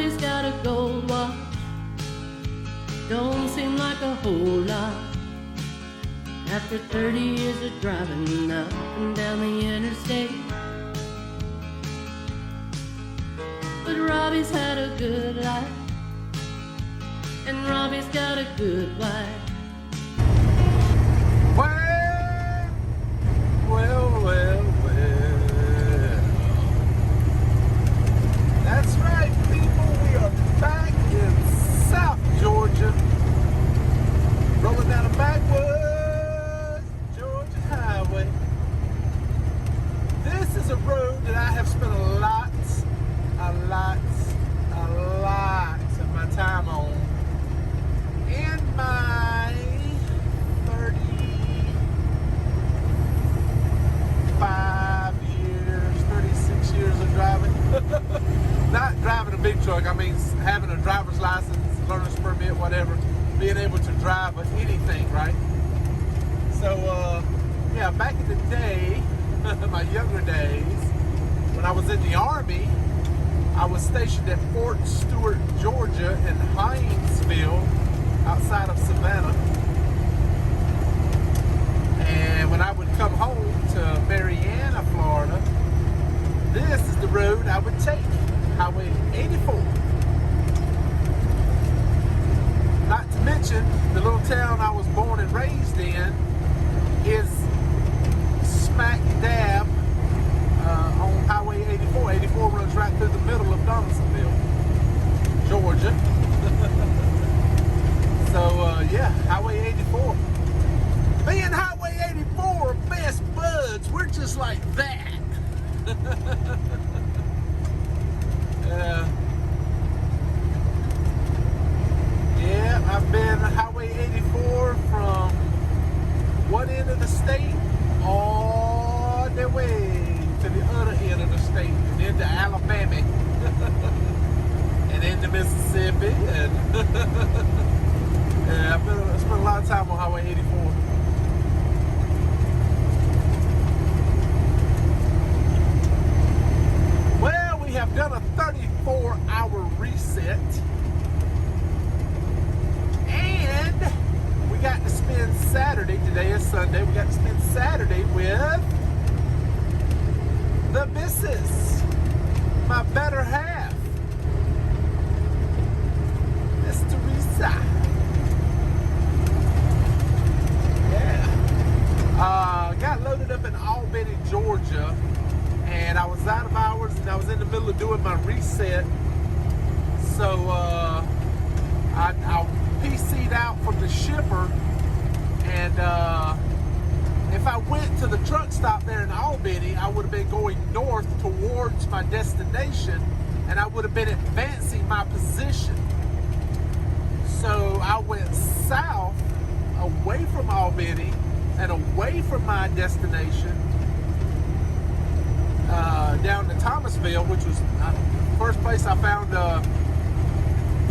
Robbie's got a gold watch. Don't seem like a whole lot after 30 years of driving up and down the interstate. But Robbie's had a good life, and Robbie's got a good wife. Well. That's right, people. We are back in South Georgia, rolling down a backwoods Georgia highway. This is a road that I have spent a lot of my time on in my 36 years of driving. Not driving a big truck, I mean having a driver's license, learner's permit, whatever, being able to drive anything, right? So, yeah, back in the day, my younger days, when I was in the Army, I was stationed at Fort Stewart, Georgia, in Hinesville, outside of Savannah. And when I would come home to Marianna, Florida, this is the road I would take, Highway 84. Not to mention, the little town I was born and raised in is smack dab on Highway 84. 84 runs right through the middle of Thomasville, Georgia. So, yeah, Highway 84. Me and Highway 84 are best buds. We're just like that. Yeah, I've been Highway 84 from one end of the state all the way to the other end of the state, and into Alabama, and into Mississippi, and yeah, I spent a lot of time on Highway 84. Well, we have done a 34-hour reset, and we got to spend Saturday, today is Sunday, we got to spend Saturday with the missus, my better half, Miss Teresa. Yeah. Got loaded up in Albany, Georgia, and I was out of hours, and I was in the middle of doing my reset. So I PC'd out from the shipper, and if I went to the truck stop there in Albany, I would have been going north towards my destination, and I would have been advancing my position. So I went south, away from Albany, and away from my destination, down to Thomasville, which was the first place I found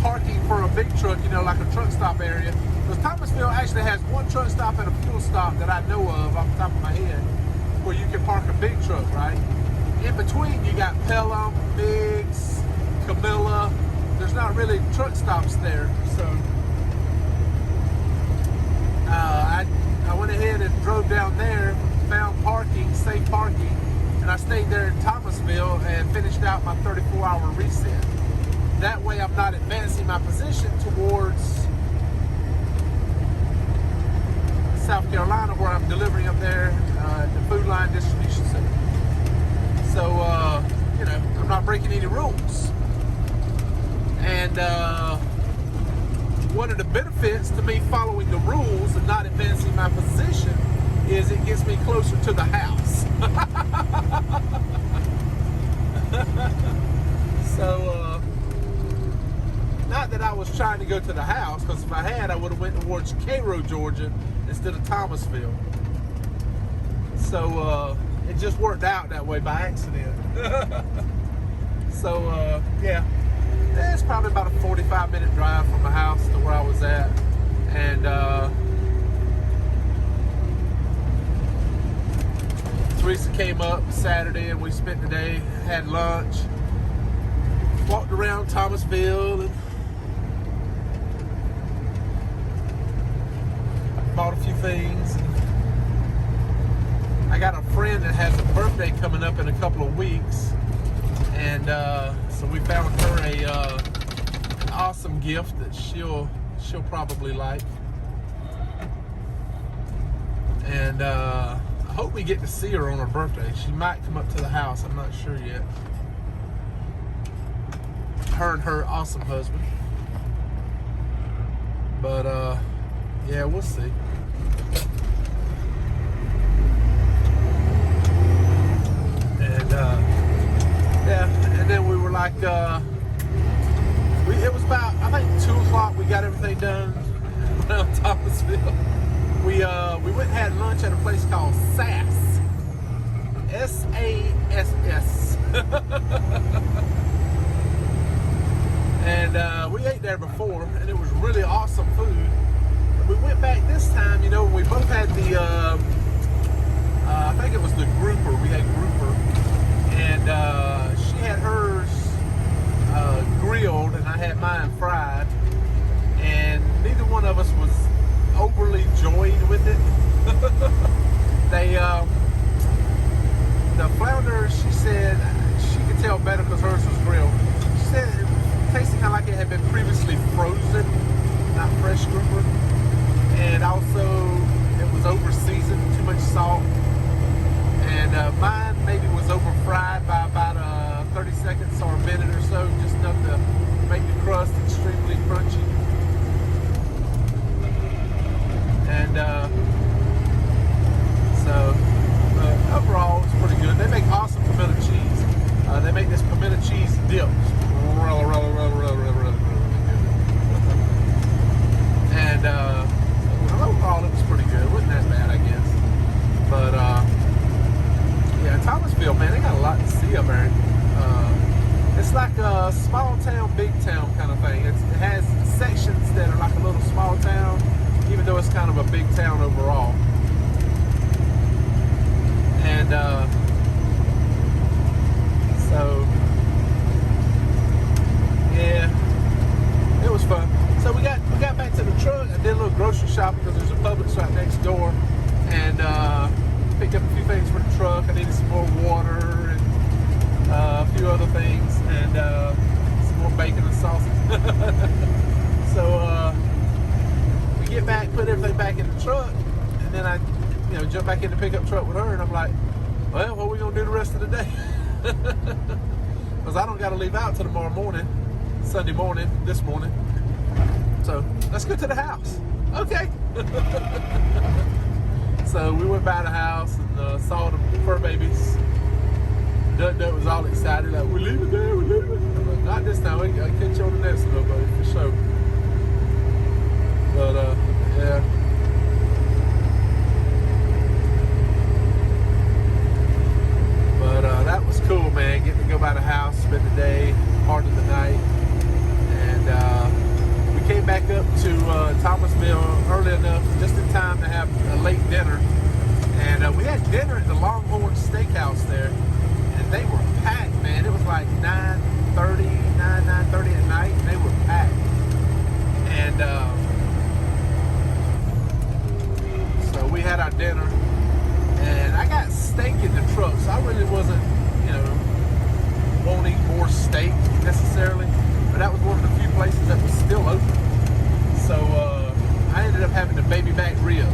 parking for a big truck, you know, like a truck stop area. Because Thomasville actually has one truck stop and a fuel stop that I know of off the top of my head, where you can park a big truck, right? In between, you got Pelham, Biggs, Camilla. There's not really truck stops there, so I went ahead and drove down there, found parking, safe parking, and I stayed there in Thomasville and finished out my 34-hour reset. That way I'm not advancing my position towards South Carolina, where I'm delivering up there at the Food Line Distribution Center. So, you know, I'm not breaking any rules. And one of the benefits to me following the rules and not advancing my position is it gets me closer to the house. So, not that I was trying to go to the house, because if I had, I would have went towards Cairo, Georgia, instead of Thomasville. So, it just worked out that way by accident. So, yeah. It's probably about a 45-minute drive from my house to where I was at. And, Teresa came up Saturday and we spent the day, had lunch. walked around Thomasville and bought a few things. I got a friend that has a birthday coming up in a couple of weeks, and so we found her a awesome gift that she'll probably like. And I hope we get to see her on her birthday. She might come up to the house. I'm not sure yet. Her and her awesome husband. But yeah, we'll see. And yeah, and then we were like, it was about, I think 2 o'clock. We got everything done around Thomasville. We went and had lunch at a place called SAS. S-A-S-S. And we ate there before, and it was really awesome food. We went back this time, you know, we both had the, I think it was the grouper. We had grouper. And she had hers grilled, and I had mine fried. And neither one of us was overly joyed with it. The flounder, she said she could tell better because hers was grilled. She said it tasted kind of like it had been previously frozen, not fresh grouper. And also it was over seasoned, too much salt. And mine maybe was over fried by about 30 seconds or a minute or so, just enough to make the crust extremely crunchy. And so overall it's pretty good. They make awesome pimento cheese. They make this pimento cheese dip. Really good. And overall it was pretty good. It wasn't that bad, I guess. But yeah, Thomasville, man, they got a lot to see up there. It's like a small town, big town kind of thing. It has sections that are like a little small town, even though it's kind of a big town overall. And so yeah, it was fun. So we got back to the truck and did a little grocery shopping because there's a Publix right next door, and picked up a few things for the truck. I needed some more water and a few other things, and some more bacon and sausage. So we get back, put everything back in the truck, and then I, jump back in the pickup truck with her, and I'm like, well, what are we gonna do the rest of the day? Because I don't got to leave out till tomorrow morning, Sunday morning, this morning. So let's go to the house. Okay. So we went by the house and saw the fur babies. Dut was all excited, like, we're leaving there, we're leaving. I'm like, not this time, I'll catch you on the next little buddy, for sure. But yeah. But that was cool, man, getting to go by the house, spend the day, part of the night. And we came back up to Thomasville early enough, just in time to have a late dinner. And we had dinner at the Longhorn Steakhouse there, and they were packed, man. It was like 9:30 at night, and they were packed. And so we had our dinner, and I got steak in the truck, so I really wasn't, wanting more steak necessarily, but that was one of the few places that was still open. So I ended up having the baby back ribs.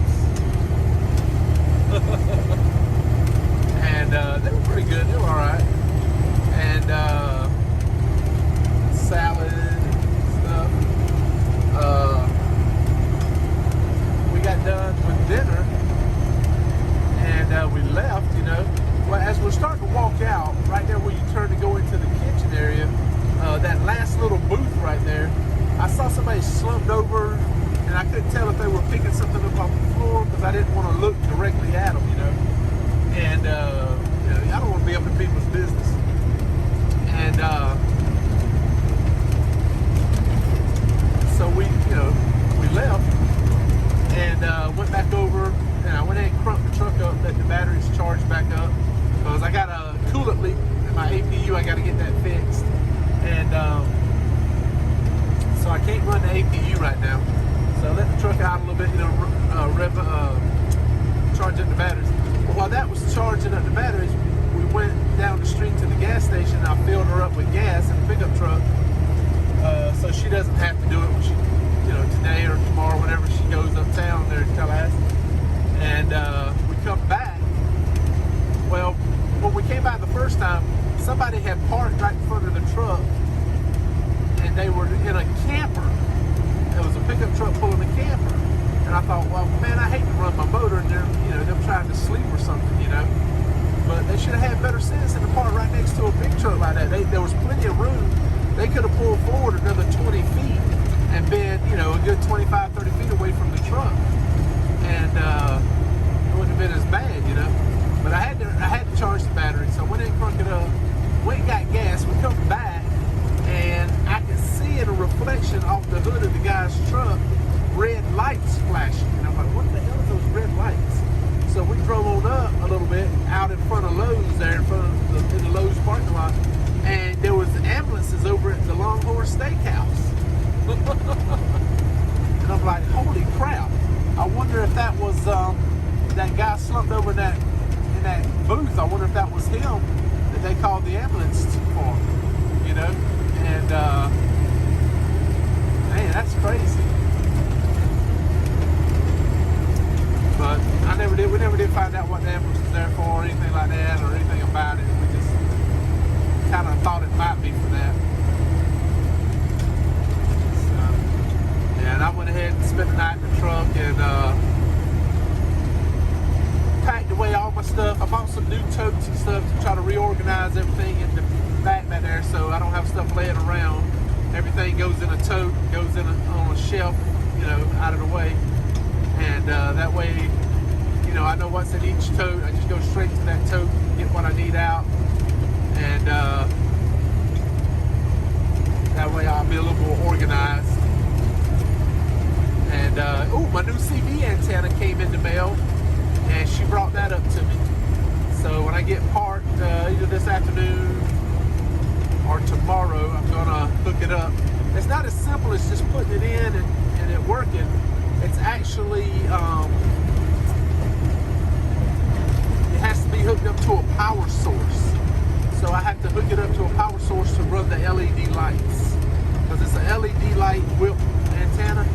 And they were pretty good, they were alright. And salad and stuff. We got done with dinner, and we left, Well, as we're starting to walk out, right there where you turn to go into the kitchen area, that last little booth right there, I saw somebody slumped over, and I couldn't tell if they were picking something up off the floor because I didn't want to look directly at them, And I don't want to be up in people's business. And so we left and went back over, and I went ahead and crunked the truck up, let the batteries charge back up, because I got a coolant leak in my APU. I got to get that fixed. And the APU right now. So I let the truck out a little bit, you know, charge up the batteries. But while that was charging up the batteries, we went down the street to the gas station. I filled her up with gas in the pickup truck, so she doesn't have to do it when she, you know, today or tomorrow, whenever she goes uptown there to Tallahassee. And we come back. Well, when we came out the first time, somebody had parked right in front of the truck, and they were in a camper. It was a pickup truck pulling a camper. And I thought, well, man, I hate to run my motor and they're, you know, them trying to sleep or something, you know. But they should have had better sense than to park right next to a big truck like that. There was plenty of room. They could have pulled forward another 20 feet and been, you know, a good 25, 30 feet away from the truck. And it wouldn't have been as bad, you know. But I had to charge the battery, so I went in and cranked it up, went and got gas. We come back, and I can see in a reflection off the hood of the guy's truck, red lights flashing. And I'm like, what the hell are those red lights? So we drove on up a little bit, out in front of Lowe's there, in the Lowe's parking lot, and there was ambulances over at the Longhorn Steakhouse. And I'm like, holy crap. I wonder if that was that guy slumped over in that booth. I wonder if that was him that they called the ambulance for, you know. And man, that's crazy. But we never did find out what the ambulance was there for or anything like that or anything about it. We just kind of thought it might be for that. So, yeah, and I went ahead and spent the night in the truck and packed away all my stuff. I bought some new totes and stuff to try to reorganize everything in the back there so I don't have stuff laying around. Everything goes in a tote, goes in on a shelf, you know, out of the way. And that way, you know, I know what's in each tote. I just go straight to that tote, get what I need out. And that way I'll be a little more organized. And, oh, my new CB antenna came in the mail. And she brought that up to me. So when I get parked, either this afternoon or tomorrow, I'm gonna hook it up. It's not as simple as just putting it in and it working. It's actually, it has to be hooked up to a power source. So I have to hook it up to a power source to run the LED lights. Because it's a LED light whip antenna.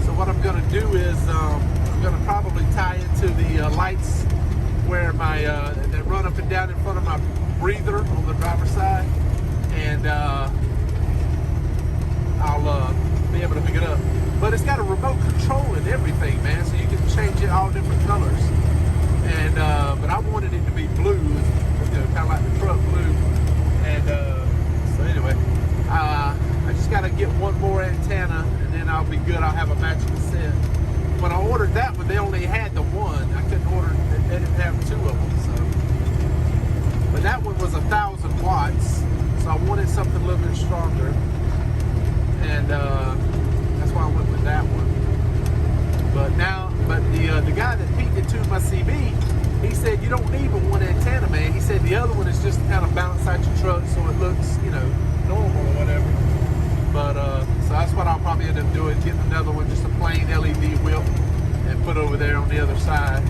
So what I'm gonna do is, I'm gonna probably tie into the lights where my that run up and down in front of my breather on the driver's side, and I'll be able to pick it up. But it's got a remote control and everything, man, so you can change it all different colors. And but I wanted it to be blue, you know, kind of like the truck blue. And so anyway, I just got to get one more antenna, and then I'll be good. I'll have a matching set. When I ordered that one, they only had the one. I couldn't order, they didn't have two of them. So, but that one was 1,000 watts, so I wanted something a little bit stronger, and that's why I went with that one. But the guy that peeked into my CB, he said you don't need but one antenna, man. He said the other one is just to kind of balance out your truck so it looks, you know, normal or whatever. But so that's what I'll probably end up doing, getting another one, just a plain LED whip, and put over there on the other side.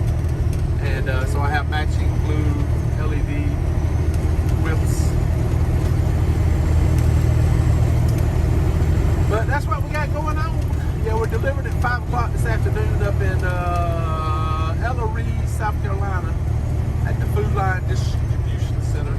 And so I have matching blue LED whips. But that's what we got going on. Yeah, we're delivering at 5 o'clock this afternoon up in Ellery, South Carolina, at the Food Line Distribution Center.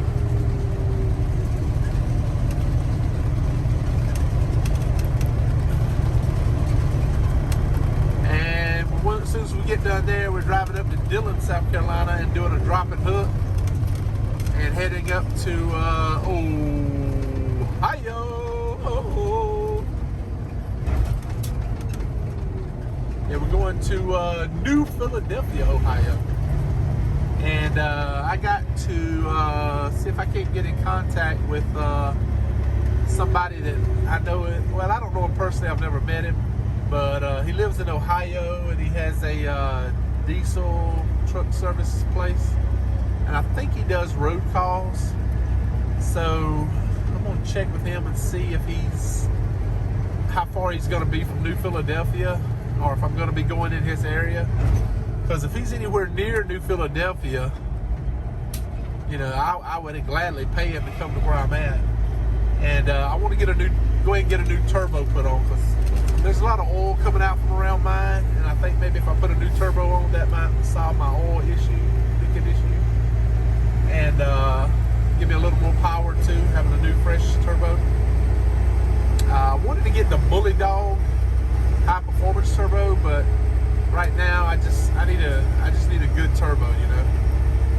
As soon as we get done there, we're driving up to Dillon, South Carolina, and doing a drop and hook, and heading up to Ohio. Yeah, we're going to New Philadelphia, Ohio, and I got to see if I can get in contact with somebody that I know. Well, I don't know him personally. I've never met him. But he lives in Ohio, and he has a diesel truck service place, and I think he does road calls. So I'm gonna check with him and see if he's how far he's going to be from New Philadelphia, or if I'm going to be going in his area. Because if he's anywhere near New Philadelphia, you know, I would gladly pay him to come to where I'm at. And I want to go ahead and get a new turbo put on, because there's a lot of oil coming out from around mine, and I think maybe if I put a new turbo on, that might solve my oil issue, leaking issue, and give me a little more power too, having a new fresh turbo. I wanted to get the Bully Dog high performance turbo, but right now I just need a good turbo, you know,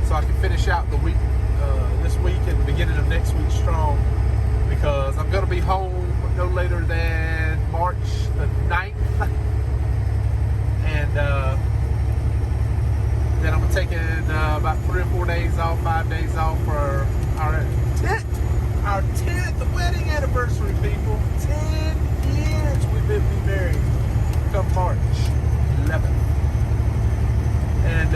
so I can finish out the week, this week and the beginning of next week strong, because I'm going to be home no later than March the 9th, and then I'm taking about 3 or 4 days off, 5 days off for our 10th wedding anniversary, people. 10 years we've been married come March 11th. And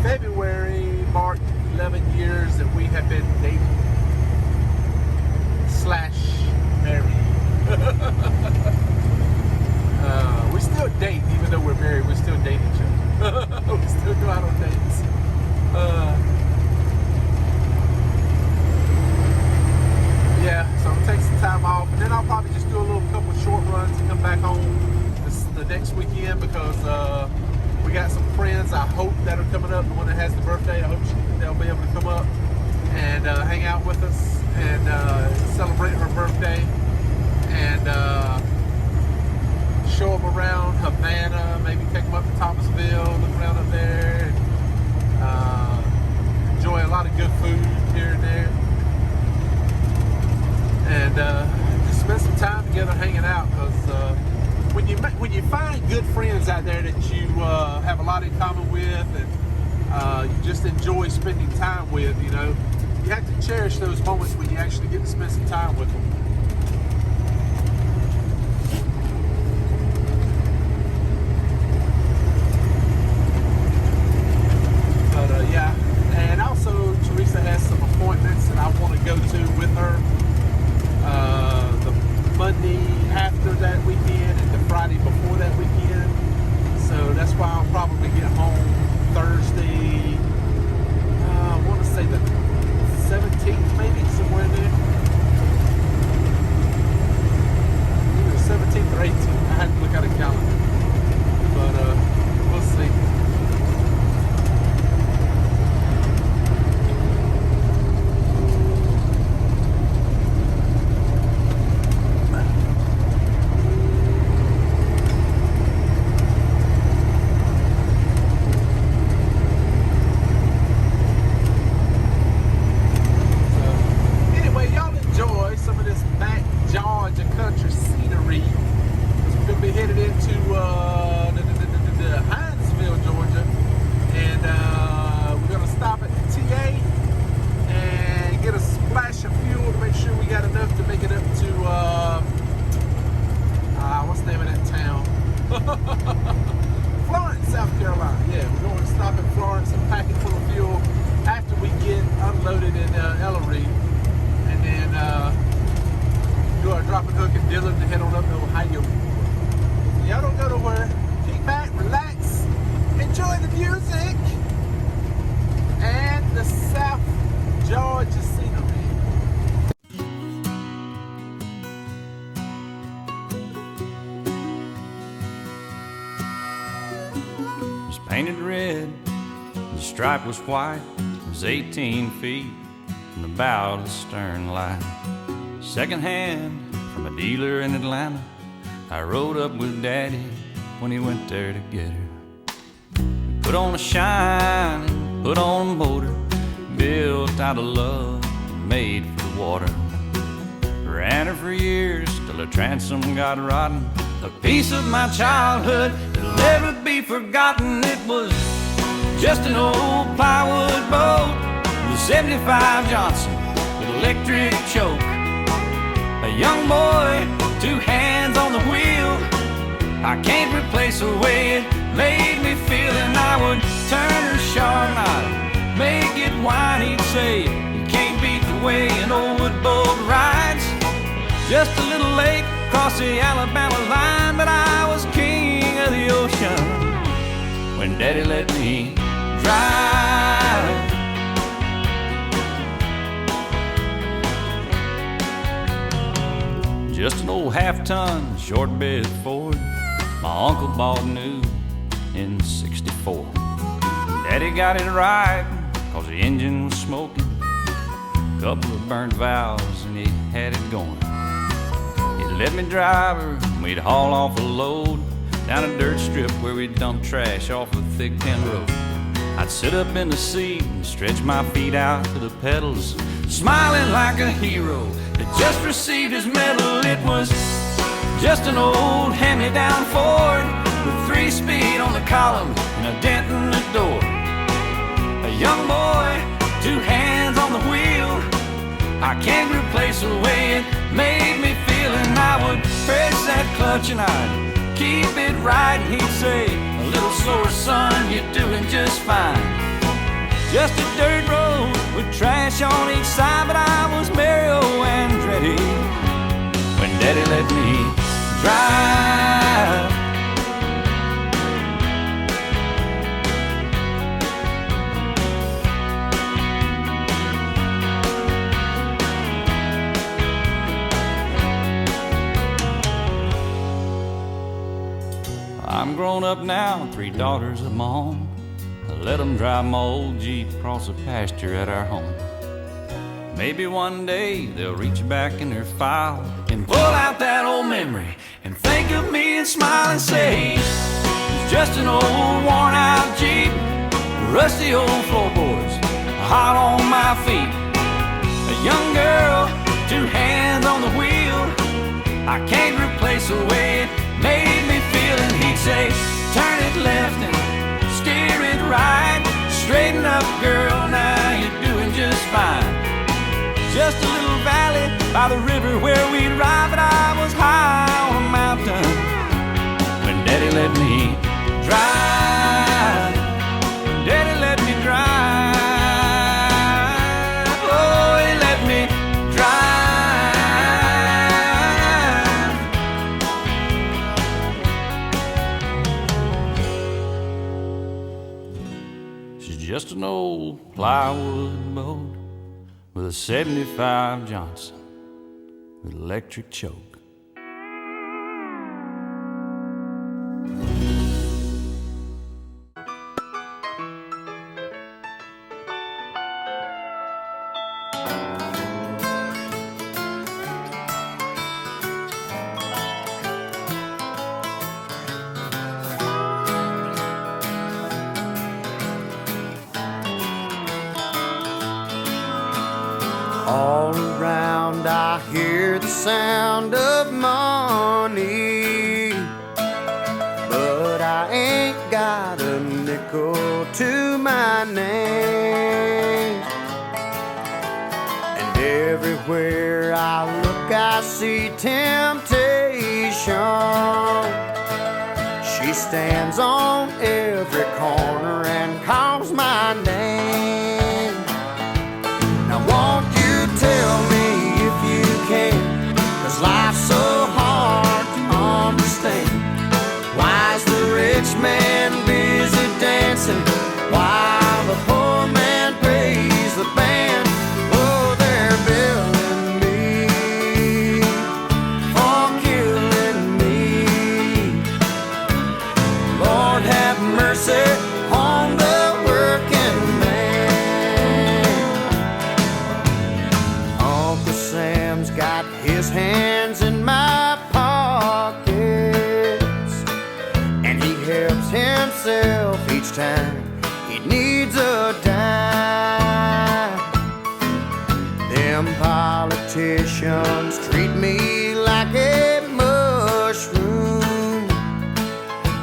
February marked 11 years that we have been dating / married. We still date, even though we're married. We still date each other. We still go out on dates. Yeah, so I'm gonna take some time off, and then I'll probably just do a little couple short runs and come back home the next weekend, because we got some friends I hope that are coming up. The one that has the birthday, I hope they'll be able to come up and hang out with us and celebrate her birthday, and show them around Havana, maybe take them up to Thomasville, look around up there, and enjoy a lot of good food here and there, and just spend some time together hanging out, because when you find good friends out there that you have a lot in common with, and you just enjoy spending time with, you know, you have to cherish those moments when you actually get to spend some time with them. But yeah, and also Teresa has some appointments that I want to go to with her. The Monday after that weekend and the Friday before that weekend. So that's why I'll probably get home Thursday. I want to say the 17th, maybe, somewhere in there. Either 17th or 18th. I had to look at a calendar. But we'll see. Florence, South Carolina. Yeah, we're going to stop in Florence and pack it full of fuel after we get unloaded in Ellery, and then do our drop and hook in Dillon and head on up to Ohio. So y'all don't go nowhere. Kick back, relax, enjoy the music and the South Georgia scenery. Painted red, the stripe was white. It was 18 feet from the bow to the stern light. Second hand from a dealer in Atlanta. I rode up with Daddy when he went there to get her. Put on a shine, put on a motor, built out of love, made for the water. Ran her for years till the transom got rotten. A piece of my childhood that'll never be forgotten. It was just an old plywood boat with a 75 Johnson with electric choke. A young boy, 2 hands on the wheel. I can't replace the way it made me feel. And I would turn her sharp, I'd make it whine. He'd say, you can't beat the way an old wood boat rides. Just a little lake across the Alabama line, but I was king of the ocean when Daddy let me drive. Just an old half-ton short bed Ford my uncle bought new in '64. Daddy got it right, cause the engine was smoking, couple of burnt valves, and he had it going. He'd let me drive her, and we'd haul off a load down a dirt strip where we'd dump trash off a thick tin road. I'd sit up in the seat and stretch my feet out to the pedals, smiling like a hero that just received his medal. It was just an old hand-me-down Ford with 3-speed on the column and a dent in the door. A young boy, 2 hands on the wheel. I can't replace the way it made me feel. And I would press that clutch and I'd keep it right. And he'd say, a little slower, son, you're doing just fine. Just a dirt road with trash on each side, but I was Mario Andretti when Daddy let me drive. I'm grown up now, 3 daughters of my own. I let them drive my old Jeep across the pasture at our home. Maybe one day they'll reach back in their file and pull out that old memory and think of me and smile and say, it's just an old worn out Jeep, rusty old floorboards, hot on my feet. A young girl, 2 hands on the wheel. I can't replace the way it made me feel. And he'd say, turn it left and steer it right. Straighten up, girl, now you're doing just fine. Just a little valley by the river where we'd ride, but I was high on a mountain when Daddy let me drive. Daddy let me drive. Oh, he let me drive. She's just an old plywood boat with a 75 Johnson with electric choke. All around I hear the sound of money, but I ain't got a nickel to my name. And everywhere I look I see temptation. She stands on every corner and calls my name. Now won't you tell me if you can, 'cause life's so hard to understand. Why's the rich man busy dancing while the poor man pays the band? Oh, they're billing me for killing me. Lord have mercy on the working man. Uncle Sam's got his hands in my pockets, and he helps himself each time he needs a dime. Them politicians treat me like a mushroom,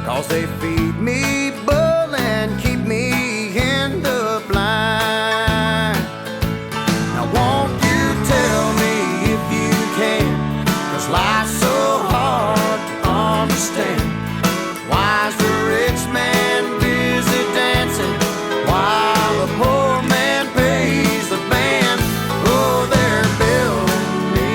'cause they feed me bull and keep me in the blind. Now won't you tell me if you can, 'cause life's so hard to understand. Why's the rich man busy dancing while the poor man pays the band? Oh, they're billing me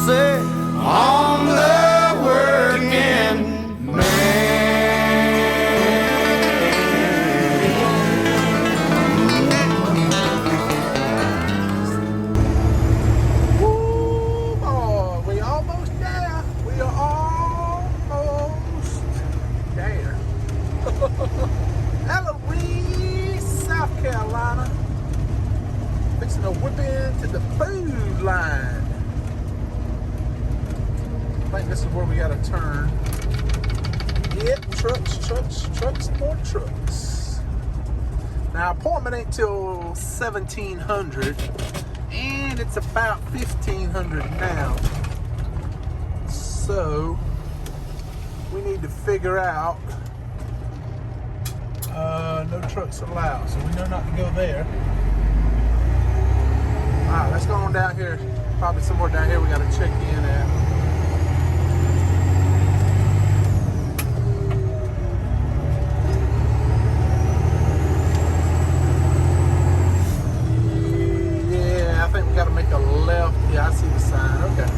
say on the working man. Woo, boy, we almost there. We are almost there. Ellery, South Carolina. Fixing to whip into the food line. I think this is where we gotta turn. Yep, trucks, more trucks. Now, appointment ain't till 1700, and it's about 1500 now. So, we need to figure out. No trucks allowed, so we know not to go there. Alright, let's go on down here. Probably somewhere down here we gotta check in at. Yeah, I think we gotta make a left. Yeah, I see the sign. Okay.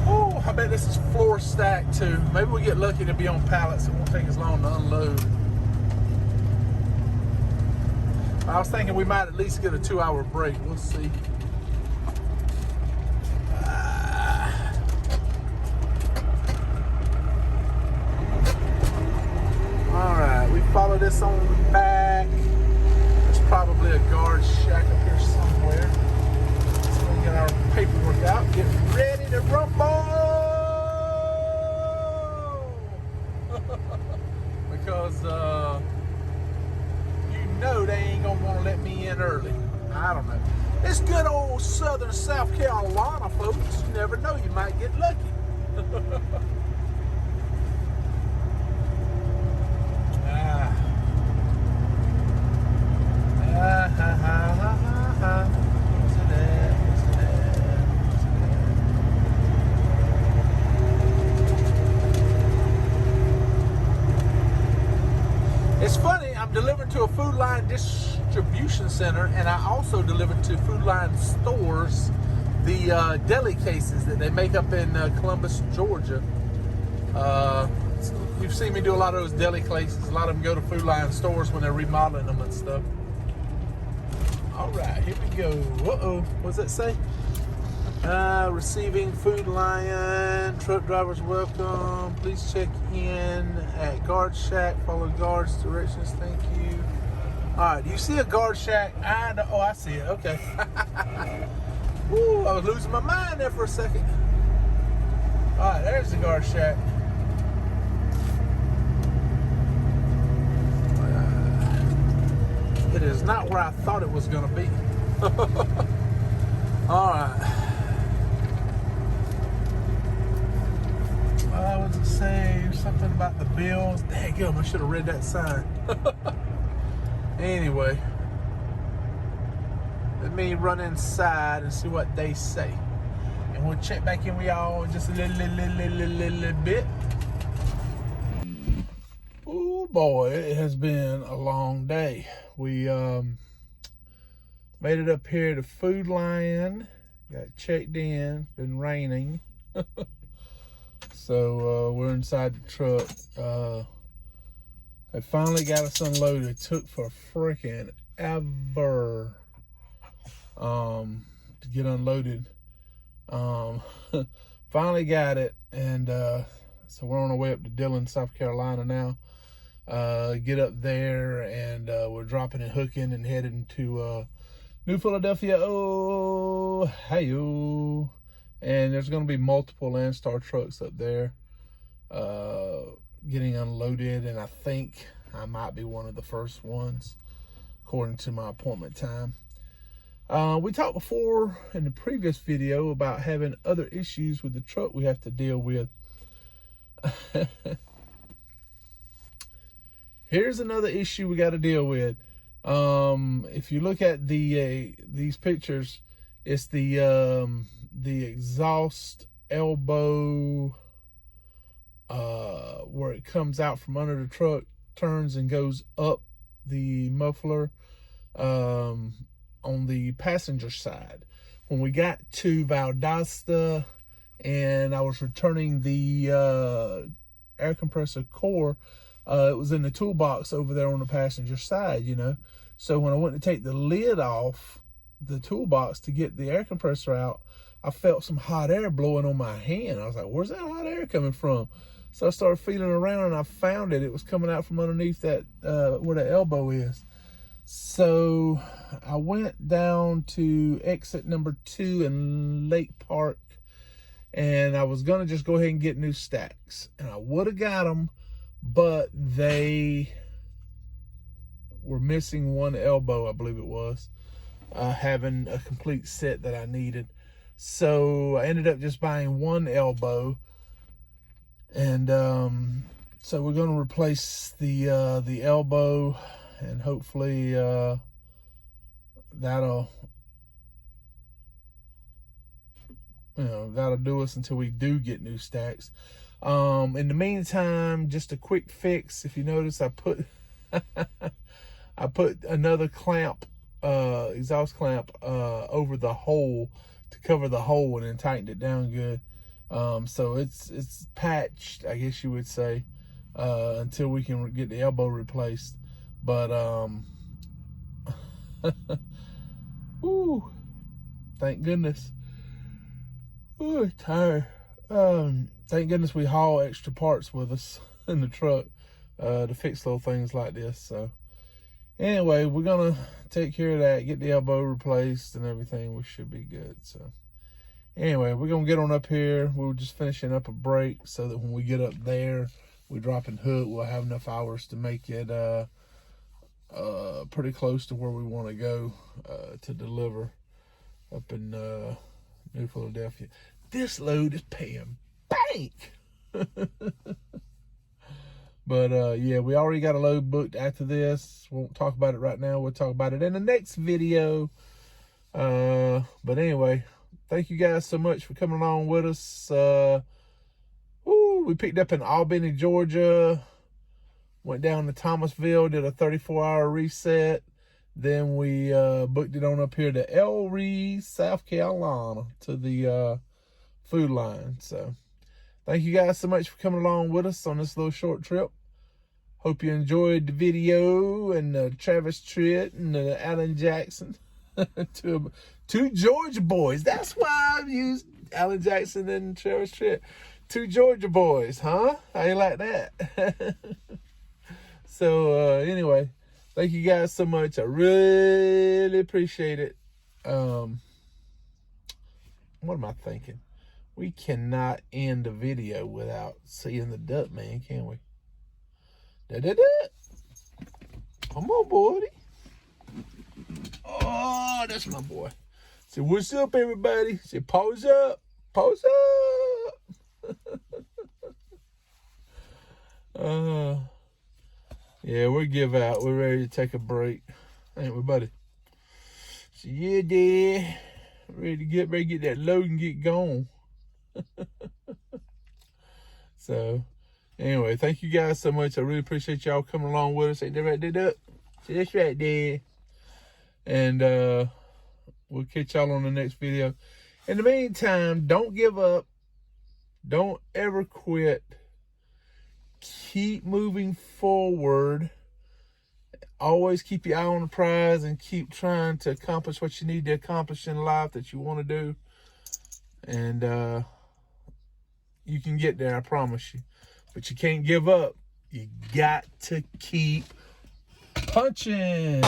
Oh, I bet this is floor stacked too. Maybe we get lucky to be on pallets. It won't take as long to unload. I was thinking we might at least get a 2-hour break. We'll see. Alright, we follow this on back. There's probably a guard shack up here somewhere. So we'll get our paperwork out. Get ready to rumble! Because, no, they ain't gonna want to let me in early. I don't know. It's good old southern South Carolina, folks. You never know, you might get lucky. It's funny, I'm delivering to a Food Line distribution center, and I also deliver to Food Line stores the deli cases that they make up in Columbus, Georgia. You've seen me do a lot of those deli cases. A lot of them go to Food Line stores when they're remodeling them and stuff. All right, here we go. Uh-oh, what's that say? Receiving Food Lion, truck drivers welcome. Please check in at Guard Shack. Follow guards directions. Thank you. All right, do you see a Guard Shack? Oh, I see it. Okay. Woo, I was losing my mind there for a second. All right, there's the Guard Shack. It is not where I thought it was going to be. All right. What does it say? Something about the bills. Daggum, I should have read that sign. Anyway, let me run inside and see what they say. And we'll check back in with y'all in just a little bit. Oh boy, it has been a long day. We made it up here to Food Lion. Got checked in. Been raining. So we're inside the truck. They finally got us unloaded. It took for freaking ever to get unloaded. Finally got it, and so we're on our way up to Dillon, South Carolina now. Get up there, and we're dropping and hooking and heading to New Philadelphia, Ohio. And there's going to be multiple Landstar trucks up there getting unloaded, and I think I might be one of the first ones according to my appointment time. We talked before in the previous video about having other issues with the truck we have to deal with. Here's another issue we got to deal with. If you look at these pictures, it's the exhaust elbow where it comes out from under the truck, turns and goes up the muffler. on the passenger side. When we got to Valdosta and I was returning the air compressor core, it was in the toolbox over there on the passenger side, you know. So when I went to take the lid off the toolbox to get the air compressor out, I felt some hot air blowing on my hand. I was like, where's that hot air coming from? So I started feeling around and I found it. It was coming out from underneath that, where the elbow is. So I went down to exit number 2 in Lake Park, and I was going to just go ahead and get new stacks. And I would have got them, but they were missing one elbow, I believe it was, having a complete set that I needed. So I ended up just buying one elbow, and so we're going to replace the elbow, and hopefully that'll do us until we do get new stacks. In the meantime, just a quick fix. If you notice, I put I put another clamp, exhaust clamp, over the hole to cover the hole, and then tightened it down good. So it's patched, I guess you would say, until we can get the elbow replaced. But ooh, thank goodness. Ooh, tired. Thank goodness we haul extra parts with us in the truck to fix little things like this. So anyway, we're gonna take care of that, get the elbow replaced and everything. We should be good. So anyway, we're gonna get on up here. We were just finishing up a break so that when we get up there, we drop in hook, we'll have enough hours to make it pretty close to where we want to go to deliver up in New Philadelphia. This load is paying bank. But yeah, we already got a load booked after this. Won't talk about it right now. We'll talk about it in the next video. But anyway, thank you guys so much for coming along with us. We picked up in Albany, Georgia. Went down to Thomasville, did a 34-hour reset. Then we booked it on up here to El Reed, South Carolina, to the food line. So thank you guys so much for coming along with us on this little short trip. Hope you enjoyed the video, and Travis Tritt and Alan Jackson. two Georgia boys. That's why I've used Alan Jackson and Travis Tritt. 2 Georgia boys, huh? How you like that? So anyway, thank you guys so much. I really appreciate it. What am I thinking? We cannot end the video without seeing the duck man, can we? Come on, buddy. Oh, that's my boy. Say, what's up, everybody? Say, pause up. Pause up. Yeah, we're give out. We're ready to take a break. Ain't we, buddy? So, yeah, Dad. Ready to get that load and get going. So, anyway, thank you guys so much. I really appreciate y'all coming along with us. Ain't that right, Dad? So that's right, Dad. And we'll catch y'all on the next video. In the meantime, don't give up. Don't ever quit. Keep moving forward. Always keep your eye on the prize and keep trying to accomplish what you need to accomplish in life that you want to do. And you can get there, I promise you. But you can't give up. You got to keep punching.